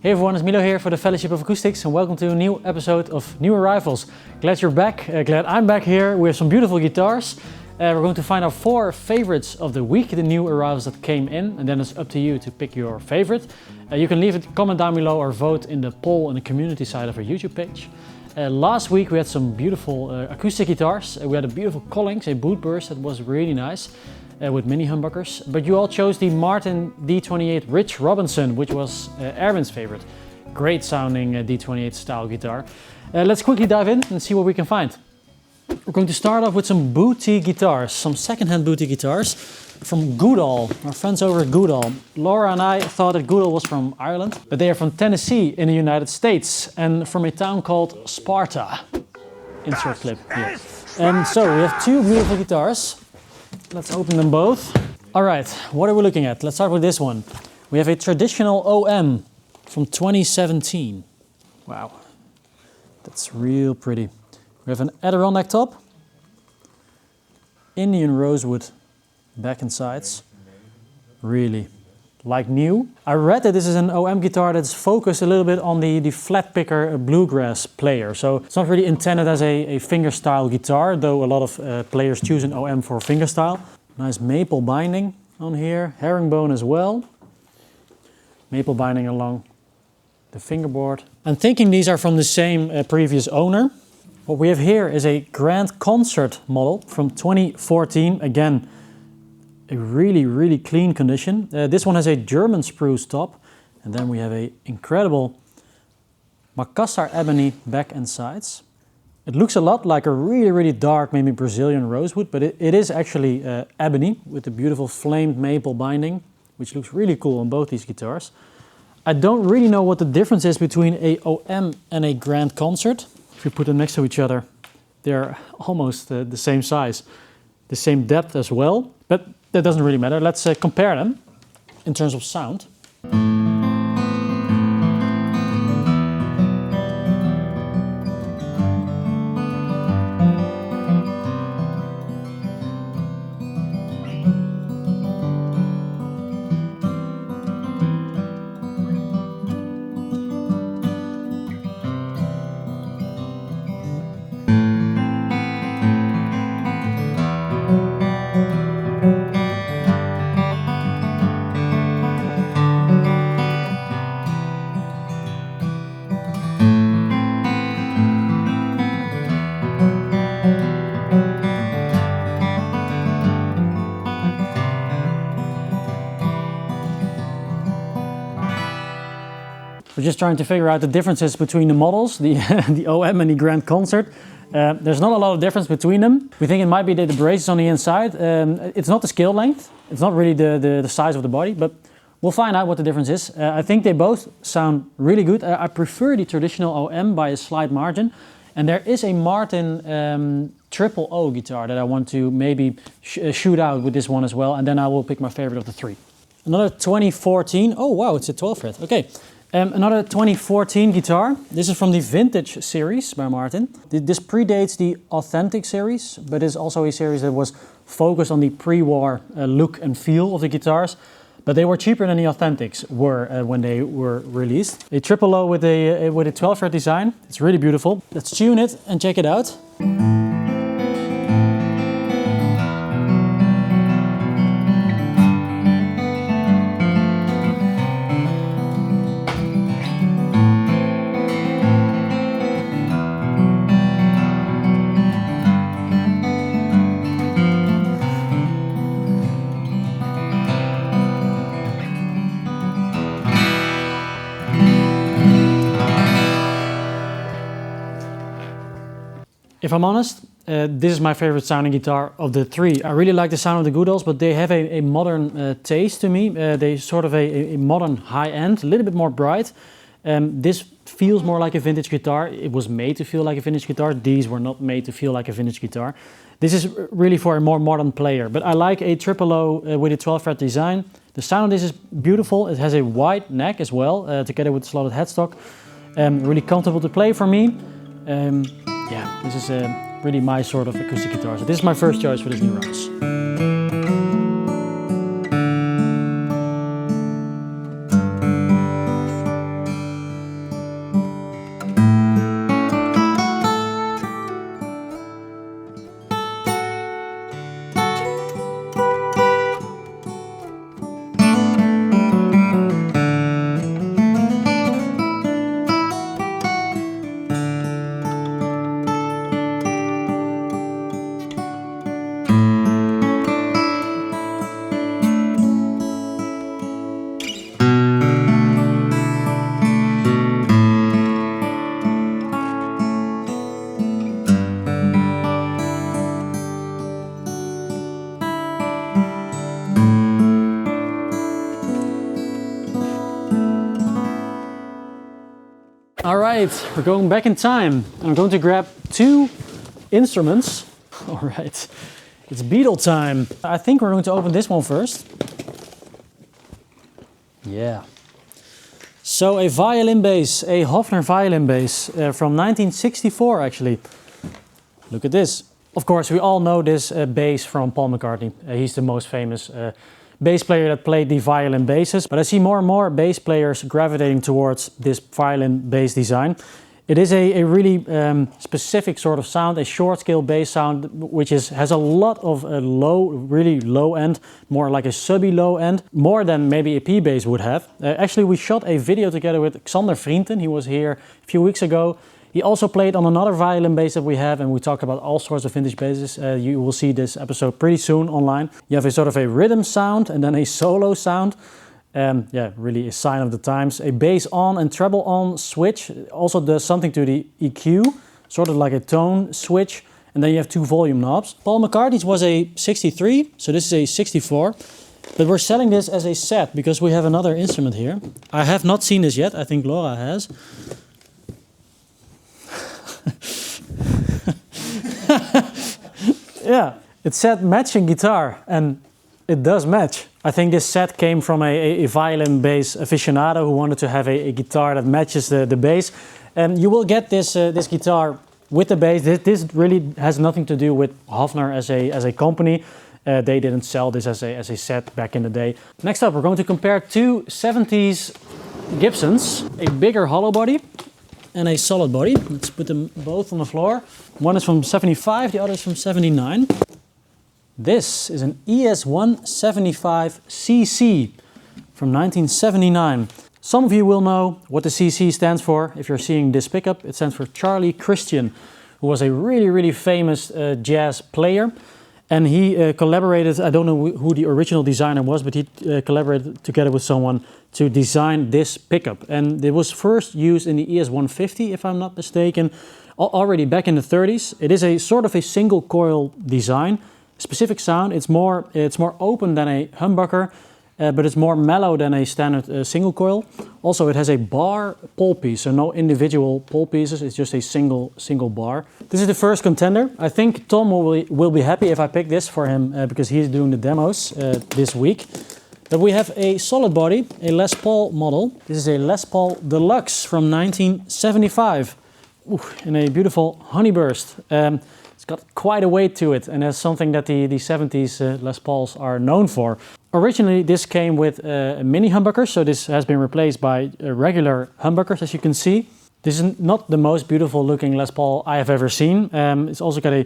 Hey everyone, it's Milo here for the Fellowship of Acoustics and welcome to a new episode of New Arrivals. Glad you're back, glad I'm back here with some beautiful guitars. We're going to find our 4 favorites of the week, the new arrivals that came in, and then it's up to you to pick your favorite. You can leave a comment down below or vote in the poll on the community side of our YouTube page. Last week we had some beautiful acoustic guitars. We had a beautiful Collings, a boot burst that was really nice. With mini humbuckers, but you all chose the Martin D28 Rich Robinson, which was Erwin's favorite. Great sounding D28 style guitar. Let's quickly dive in and see what we can find. We're going to start off with some booty guitars, some second-hand booty guitars from Goodall, our friends over at Goodall. Laura and I thought that Goodall was from Ireland, but they are from Tennessee in the United States and from a town called Sparta. Insert clip here. So we have 2 beautiful guitars. Let's open them both. All right, what are we looking at? Let's start with this one. We have a traditional OM from 2017. Wow, that's real pretty. We have an Adirondack top, Indian rosewood back and sides. Really, like new. I read that this is an OM guitar that's focused a little bit on the flat picker bluegrass player. So it's not really intended as a fingerstyle guitar, though a lot of players choose an OM for fingerstyle. Nice maple binding on here, herringbone as well. Maple binding along the fingerboard. I'm thinking these are from the same previous owner. What we have here is a Grand Concert model from 2014. Again, a really clean condition. This one has a German spruce top, and then we have a incredible Macassar ebony back and sides. It looks a lot like a really dark, maybe Brazilian rosewood, but it is actually ebony with a beautiful flamed maple binding, which looks really cool on both these guitars. I don't really know what the difference is between a OM and a Grand Concert. If you put them next to each other, they're almost the same size, the same depth as well, but that doesn't really matter. Let's compare them in terms of sound. We're just trying to figure out the differences between the models, the OM and the Grand Concert. There's not a lot of difference between them. We think it might be the braces on the inside. It's not the scale length. It's not really the size of the body, but we'll find out what the difference is. I think they both sound really good. I prefer the traditional OM by a slight margin. And there is a Martin TFOA guitar that I want to maybe shoot out with this one as well. And then I will pick my favorite of the 3. Another 2014. Oh wow, it's a 12 fret. Okay. Another 2014 guitar. This is from the Vintage series by Martin. This predates the Authentic series, but is also a series that was focused on the pre-war look and feel of the guitars. But they were cheaper than the Authentics were when they were released. A triple O with a 12 fret design. It's really beautiful. Let's tune it and check it out. If I'm honest, this is my favorite sounding guitar of the 3. I really like the sound of the Goodalls, but they have a modern taste to me. They sort of a modern high-end, a little bit more bright. This feels more like a vintage guitar. It was made to feel like a vintage guitar. These were not made to feel like a vintage guitar. This is really for a more modern player, but I like a triple O with a 12 fret design. The sound of this is beautiful. It has a wide neck as well, together with slotted headstock. Really comfortable to play for me. Yeah, this is really my sort of acoustic guitar. So this is my first choice for this new rounds. All right, we're going back in time. I'm going to grab 2 instruments. All right, it's Beatle time. I think we're going to open this one first. Yeah. So a violin bass, a Hofner violin bass from 1964 actually. Look at this. Of course, we all know this bass from Paul McCartney. He's the most famous bass player that played the violin basses. But I see more and more bass players gravitating towards this violin bass design. It is a really specific sort of sound, a short scale bass sound, which has a lot of low, really low end, more like a subby low end, more than maybe a P bass would have. Actually, we shot a video together with Xander Vrienden. He was here a few weeks ago. He also played on another violin bass that we have, and we talk about all sorts of vintage basses. You will see this episode pretty soon online. You have a sort of a rhythm sound and then a solo sound. Yeah, really a sign of the times. A bass on and treble on switch also does something to the EQ, sort of like a tone switch. And then you have 2 volume knobs. Paul McCartney's was a 63, so this is a 64. But we're selling this as a set because we have another instrument here. I have not seen this yet, I think Laura has. Yeah, it said matching guitar, and it does match. I think this set came from a violin bass aficionado who wanted to have a guitar that matches the bass. And you will get this guitar with the bass. This really has nothing to do with Hofner as a company. They didn't sell this as a set back in the day. Next up, we're going to compare 2 70s Gibsons, a bigger hollow body and a solid body. Let's put them both on the floor. One is from 75, the other is from 79. This is an ES175CC from 1979. Some of you will know what the CC stands for. If you're seeing this pickup, it stands for Charlie Christian, who was a really, really famous jazz player. And he collaborated, I don't know who the original designer was, but he collaborated together with someone to design this pickup. And it was first used in the ES150, if I'm not mistaken, already back in the 30s. It is a sort of a single coil design, specific sound. It's more open than a humbucker, but it's more mellow than a standard single coil. Also, it has a bar pole piece, so no individual pole pieces. It's just a single bar. This is the first contender. I think Tom will be happy if I pick this for him because he's doing the demos this week. But we have a solid body, a Les Paul model. This is a Les Paul Deluxe from 1975. Ooh, in a beautiful honeyburst. It's got quite a weight to it, and that's something that the 70s Les Pauls are known for. Originally, this came with a mini humbucker, so this has been replaced by regular humbuckers, as you can see. This is not the most beautiful looking Les Paul I have ever seen. It's also got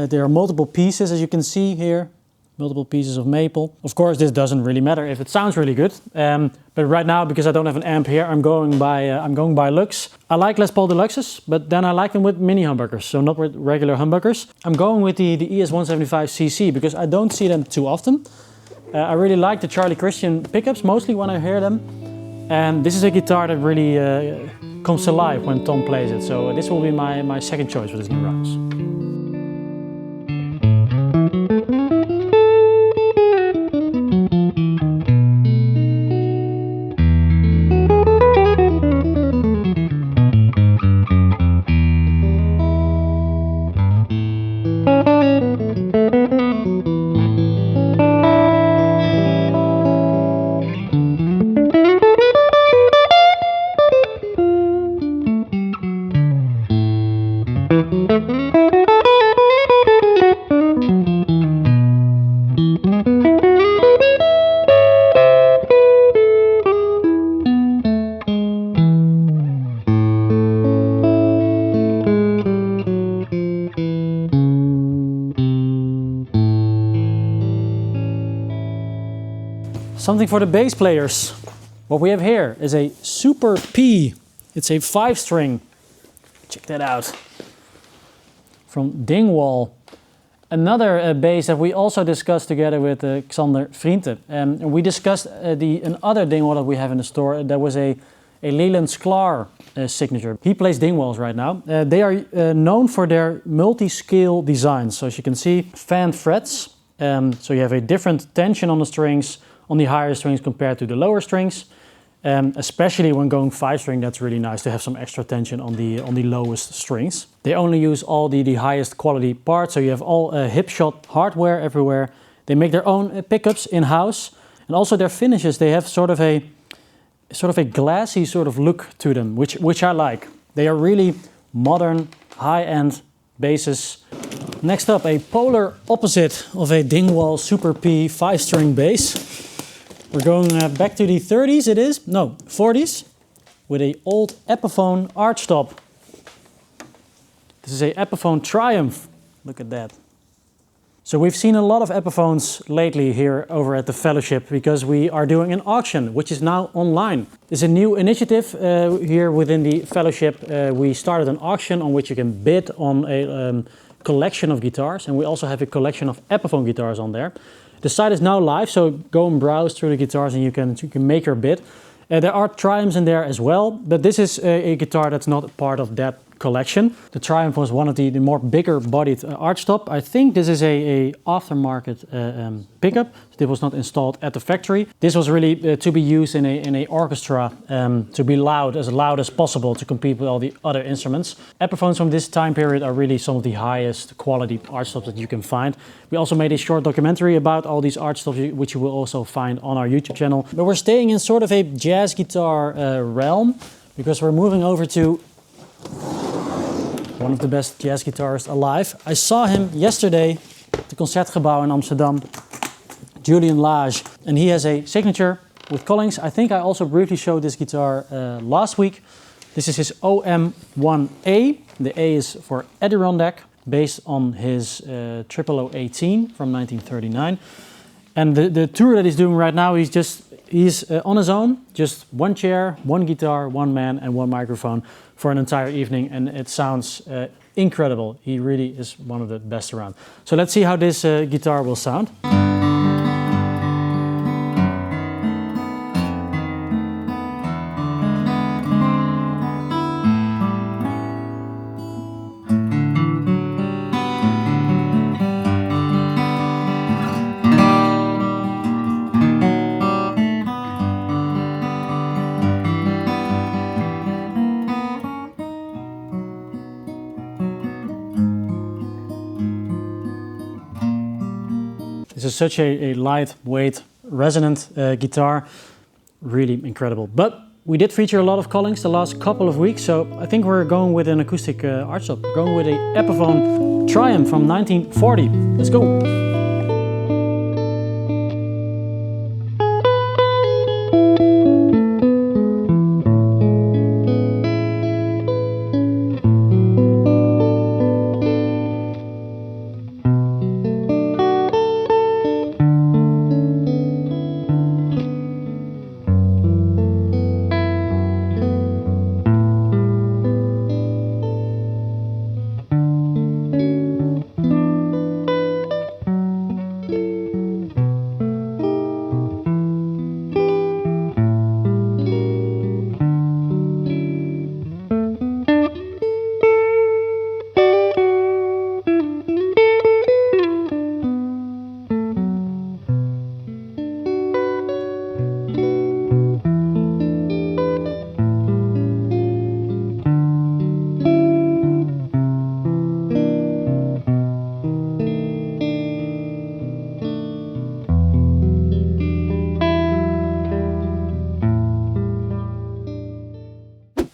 there are multiple pieces, as you can see here. Multiple pieces of maple. Of course, this doesn't really matter if it sounds really good. But right now, because I don't have an amp here, I'm going by looks. I like Les Paul Deluxes, but then I like them with mini humbuckers, so not with regular humbuckers. I'm going with the ES175CC because I don't see them too often. I really like the Charlie Christian pickups, mostly when I hear them. And this is a guitar that really comes to life when Tom plays it. So this will be my second choice for this new rounds. Something for the bass players. What we have here is a Super P. It's a 5-string. Check that out. From Dingwall. Another bass that we also discussed together with Xander Vrienden. And we discussed another Dingwall that we have in the store. That was a Leland Sklar signature. He plays Dingwalls right now. They are known for their multi-scale designs. So as you can see, fan frets. So you have a different tension on the strings, on the higher strings compared to the lower strings. Especially when going 5-string, that's really nice to have some extra tension on the lowest strings. They only use all the highest quality parts, so you have all hip shot hardware everywhere. They make their own pickups in-house, and also their finishes, they have sort of a glassy sort of look to them, which I like. They are really modern, high-end basses. Next up, a polar opposite of a Dingwall Super P 5-string bass. We're going back to the 30s, it is? No, 40s, with a old Epiphone Archtop. This is a Epiphone Triumph. Look at that. So we've seen a lot of Epiphones lately here over at the Fellowship because we are doing an auction, which is now online. It's a new initiative here within the Fellowship. We started an auction on which you can bid on a collection of guitars, and we also have a collection of Epiphone guitars on there. The site is now live, so go and browse through the guitars and you can make your bid. There are Triumphs in there as well, but this is a guitar that's not part of that collection. The Triumph was one of the more bigger bodied Archtop. I think this is a aftermarket pickup. It was not installed at the factory. This was really to be used in a orchestra to be loud as possible to compete with all the other instruments. Epiphones from this time period are really some of the highest quality Archtops that you can find. We also made a short documentary about all these Archtops, which you will also find on our YouTube channel. But we're staying in sort of a jazz guitar realm because we're moving over to one of the best jazz guitarists alive. I saw him yesterday at the Concertgebouw in Amsterdam, Julian Lage, and he has a signature with Collings. I think I also briefly showed this guitar last week. This is his OM1A. The A is for Adirondack, based on his 0018 from 1939. And the tour that he's doing right now, he's on his own, just one chair, one guitar, one man and one microphone for an entire evening, and it sounds incredible. He really is one of the best around. So let's see how this guitar will sound. This is such a lightweight, resonant guitar, really incredible. But we did feature a lot of Collings the last couple of weeks, so I think we're going with an acoustic Archtop. We're going with a Epiphone Triumph from 1940. Let's go!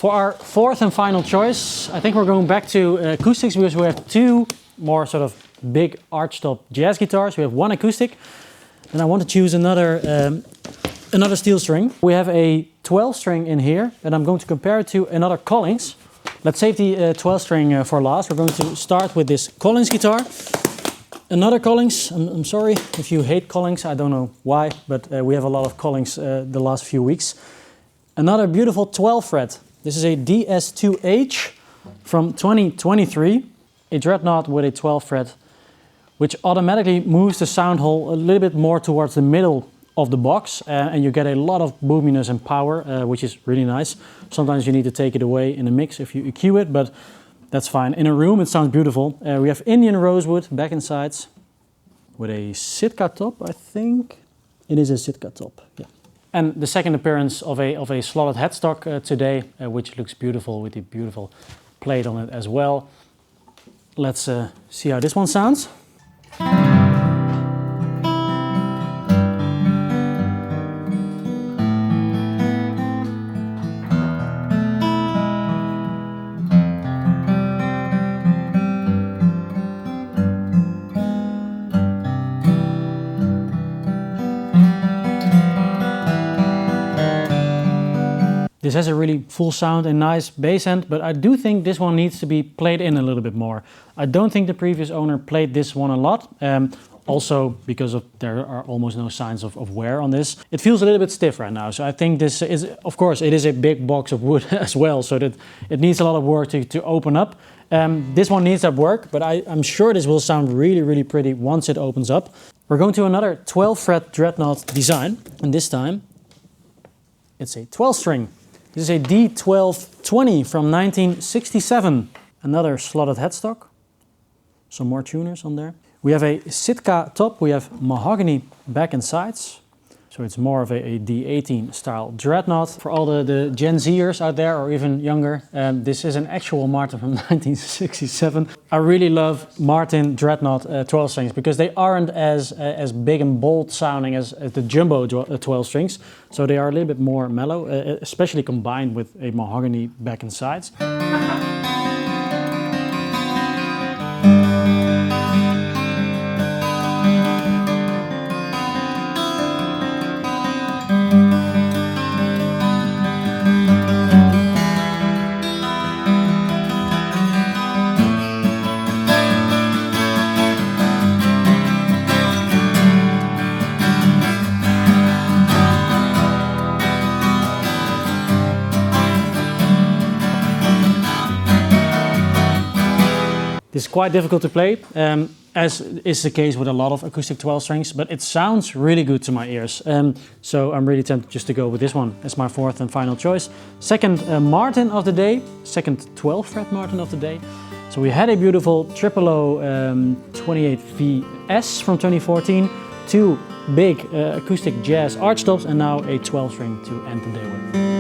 For our fourth and final choice, I think we're going back to acoustics because we have two more sort of big Archtop jazz guitars. We have one acoustic, and I want to choose another steel string. We have a 12 string in here, and I'm going to compare it to another Collings. Let's save the 12 string for last. We're going to start with this Collings guitar. Another Collings. I'm sorry if you hate Collings, I don't know why, but we have a lot of Collings the last few weeks. Another beautiful 12 fret. This is a DS2H from 2023, a dreadnought with a 12 fret, which automatically moves the sound hole a little bit more towards the middle of the box, and you get a lot of boominess and power, which is really nice. Sometimes you need to take it away in a mix if you EQ it, but that's fine. In a room it sounds beautiful. We have Indian rosewood back and sides with a Sitka top, I think. It is a Sitka top, yeah. And the second appearance of a slotted headstock today, which looks beautiful with the beautiful plate on it as well. Let's see how this one sounds. This has a really full sound and nice bass end, but I do think this one needs to be played in a little bit more. I don't think the previous owner played this one a lot. Also because there are almost no signs of wear on this. It feels a little bit stiff right now, so I think this is, of course, it is a big box of wood as well, so that it needs a lot of work to open up. This one needs that work, but I'm sure this will sound really, really pretty once it opens up. We're going to another 12-fret dreadnought design, and this time it's a 12-string. This is a D1220 from 1967. Another slotted headstock. Some more tuners on there. We have a Sitka top. We have mahogany back and sides. So it's more of a D18 style dreadnought. For all the Gen Zers out there, or even younger, this is an actual Martin from 1967. I really love Martin dreadnought 12 strings because they aren't as big and bold sounding as the jumbo 12 strings. So they are a little bit more mellow, especially combined with a mahogany back and sides. It's quite difficult to play, as is the case with a lot of acoustic 12 strings, but it sounds really good to my ears. So I'm really tempted just to go with this one as my fourth and final choice. Second Martin of the day, second 12-fret Martin of the day. So we had a beautiful TFOA 28VS from 2014, two big acoustic jazz Archtops, and now a 12-string to end the day with.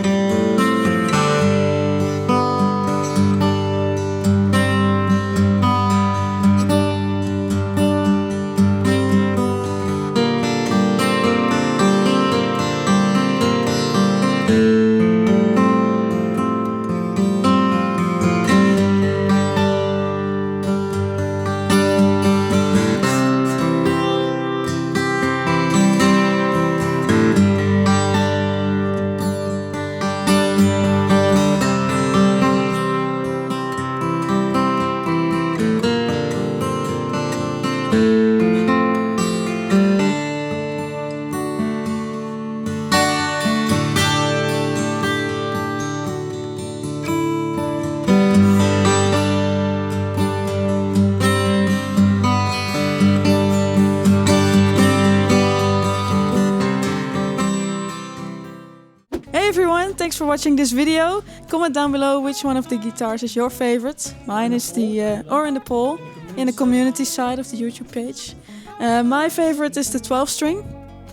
Thanks for watching this video. Comment down below which one of the guitars is your favorite. Mine is the or in the poll in the community side of the YouTube page. My favorite is the 12-string,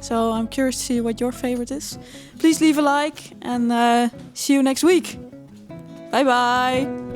so I'm curious to see what your favorite is. Please leave a like and see you next week. Bye bye!